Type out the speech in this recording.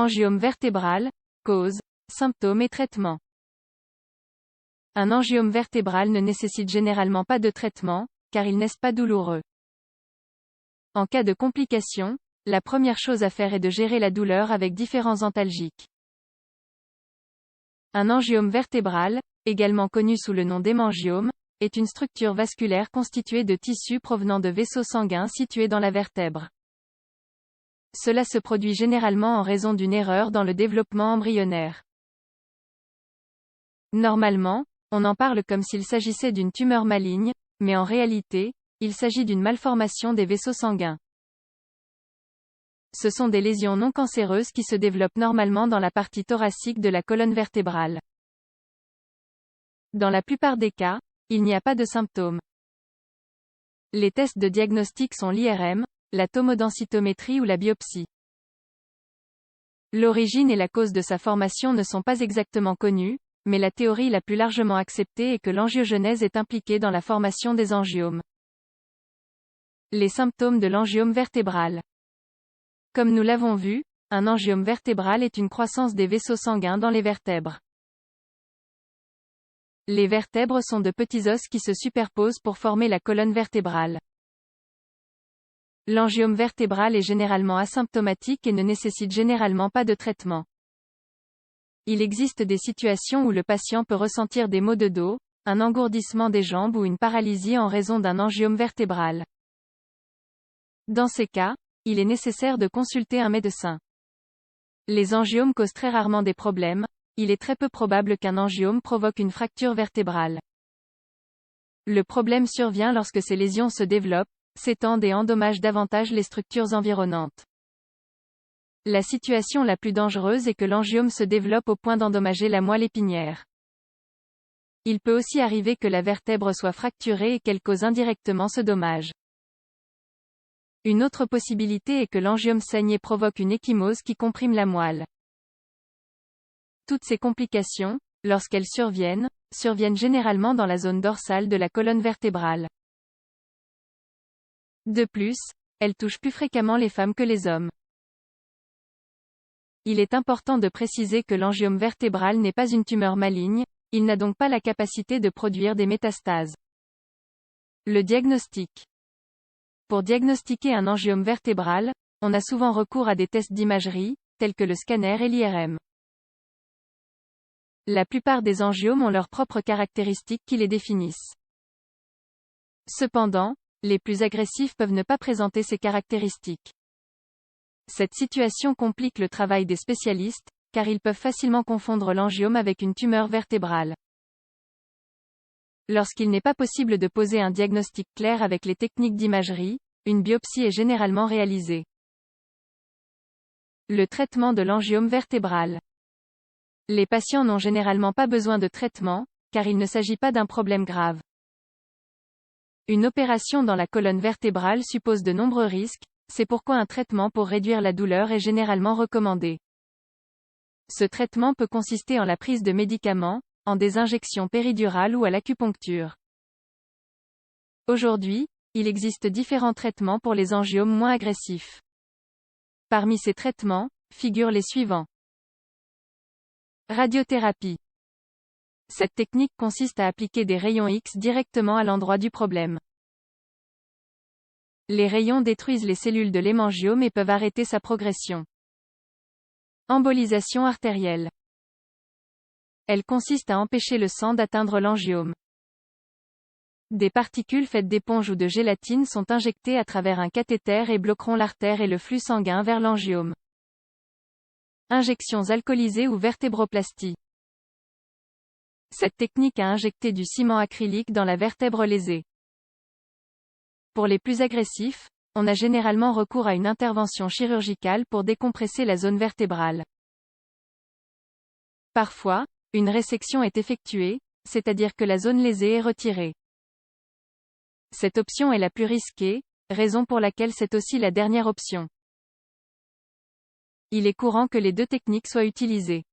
Angiome vertébral, cause, symptômes et traitement. Un angiome vertébral ne nécessite généralement pas de traitement, car il n'est pas douloureux. En cas de complications, la première chose à faire est de gérer la douleur avec différents antalgiques. Un angiome vertébral, également connu sous le nom d'hémangiome, est une structure vasculaire constituée de tissus provenant de vaisseaux sanguins situés dans la vertèbre. Cela se produit généralement en raison d'une erreur dans le développement embryonnaire. Normalement, on en parle comme s'il s'agissait d'une tumeur maligne, mais en réalité, il s'agit d'une malformation des vaisseaux sanguins. Ce sont des lésions non cancéreuses qui se développent normalement dans la partie thoracique de la colonne vertébrale. Dans la plupart des cas, il n'y a pas de symptômes. Les tests de diagnostic sont l'IRM, la tomodensitométrie ou la biopsie. L'origine et la cause de sa formation ne sont pas exactement connues, mais la théorie la plus largement acceptée est que l'angiogenèse est impliquée dans la formation des angiomes. Les symptômes de l'angiome vertébral. Comme nous l'avons vu, un angiome vertébral est une croissance des vaisseaux sanguins dans les vertèbres. Les vertèbres sont de petits os qui se superposent pour former la colonne vertébrale. L'angiome vertébral est généralement asymptomatique et ne nécessite généralement pas de traitement. Il existe des situations où le patient peut ressentir des maux de dos, un engourdissement des jambes ou une paralysie en raison d'un angiome vertébral. Dans ces cas, il est nécessaire de consulter un médecin. Les angiomes causent très rarement des problèmes, il est très peu probable qu'un angiome provoque une fracture vertébrale. Le problème survient lorsque ces lésions se développent, s'étendent et endommagent davantage les structures environnantes. La situation la plus dangereuse est que l'angiome se développe au point d'endommager la moelle épinière. Il peut aussi arriver que la vertèbre soit fracturée et qu'elle cause indirectement ce dommage. Une autre possibilité est que l'angiome saigne et provoque une ecchymose qui comprime la moelle. Toutes ces complications, lorsqu'elles surviennent généralement dans la zone dorsale de la colonne vertébrale. De plus, elles touchent plus fréquemment les femmes que les hommes. Il est important de préciser que l'angiome vertébral n'est pas une tumeur maligne, il n'a donc pas la capacité de produire des métastases. Le diagnostic. Pour diagnostiquer un angiome vertébral, on a souvent recours à des tests d'imagerie, tels que le scanner et l'IRM. La plupart des angiomes ont leurs propres caractéristiques qui les définissent. Cependant, les plus agressifs peuvent ne pas présenter ces caractéristiques. Cette situation complique le travail des spécialistes, car ils peuvent facilement confondre l'angiome avec une tumeur vertébrale. Lorsqu'il n'est pas possible de poser un diagnostic clair avec les techniques d'imagerie, une biopsie est généralement réalisée. Le traitement de l'angiome vertébral. Les patients n'ont généralement pas besoin de traitement, car il ne s'agit pas d'un problème grave. Une opération dans la colonne vertébrale suppose de nombreux risques, c'est pourquoi un traitement pour réduire la douleur est généralement recommandé. Ce traitement peut consister en la prise de médicaments, en des injections péridurales ou à l'acupuncture. Aujourd'hui, il existe différents traitements pour les angiomes moins agressifs. Parmi ces traitements, figurent les suivants. Radiothérapie. Cette technique consiste à appliquer des rayons X directement à l'endroit du problème. Les rayons détruisent les cellules de l'hémangiome et peuvent arrêter sa progression. Embolisation artérielle. Elle consiste à empêcher le sang d'atteindre l'angiome. Des particules faites d'éponge ou de gélatine sont injectées à travers un cathéter et bloqueront l'artère et le flux sanguin vers l'angiome. Injections alcoolisées ou vertébroplastie. Cette technique a injecté du ciment acrylique dans la vertèbre lésée. Pour les plus agressifs, on a généralement recours à une intervention chirurgicale pour décompresser la zone vertébrale. Parfois, une résection est effectuée, c'est-à-dire que la zone lésée est retirée. Cette option est la plus risquée, raison pour laquelle c'est aussi la dernière option. Il est courant que les deux techniques soient utilisées.